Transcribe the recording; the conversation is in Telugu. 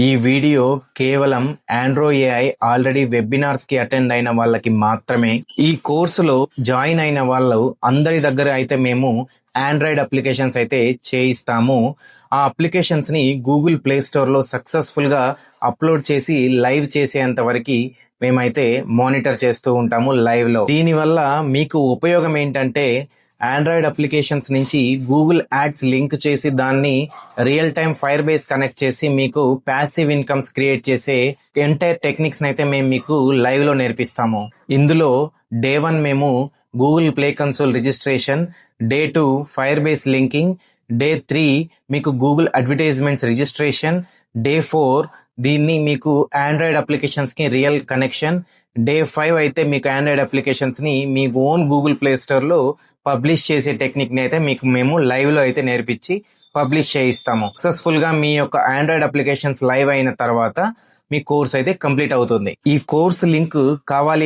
ఈ వీడియో కేవలం ఆండ్రో ఏఐ ఆల్రెడీ వెబినార్స్ కి అటెండ్ అయిన వాళ్ళకి మాత్రమే. ఈ కోర్సులో జాయిన్ అయిన వాళ్ళు అందరి దగ్గర అయితే మేము ఆండ్రాయిడ్ అప్లికేషన్స్ అయితే చేయిస్తాము. ఆ అప్లికేషన్స్ ని గూగుల్ ప్లే స్టోర్ లో సక్సెస్ఫుల్ గా అప్లోడ్ చేసి లైవ్ చేసేంత వరకు మేమైతే మానిటర్ చేస్తూ ఉంటాము లైవ్ లో. దీనివల్ల మీకు ఉపయోగం ఏంటంటే ఆండ్రాయిడ్ అప్లికేషన్స్ నుంచి గూగుల్ యాడ్స్ లింక్ చేసి దాన్ని real time fire base connect చేసి మీకు ప్యాసివ్ ఇన్కమ్స్ క్రియేట్ చేసే ఎంటైర్ టెక్నిక్స్ అయితే మేము మీకు లైవ్ లో నేర్పిస్తాము. ఇందులో డే 1 మేము Google play console registration, day 2 fire base linking, day 3 మీకు గూగుల్ అడ్వర్టైజ్మెంట్స్ రిజిస్ట్రేషన్, డే 4 దీన్ని మీకు ఆండ్రాయిడ్ అప్లికేషన్స్ కి రియల్ కనెక్షన్, డే 5 అయితే మీకు ఆండ్రాయిడ్ అప్లికేషన్స్ ని మీ ఓన్ గూగుల్ ప్లే స్టోర్ లో పబ్లిష్ చేసే టెక్నిక్ ని అయితే మీకు మేము లైవ్ లో అయితే నేర్పించి పబ్లిష్ చేయిస్తాము. సక్సెస్ఫుల్ గా మీ యొక్క ఆండ్రాయిడ్ అప్లికేషన్స్ లైవ్ అయిన తర్వాత మీ కోర్స్ అయితే కంప్లీట్ అవుతుంది. ఈ కోర్స్ లింక్ కావాలి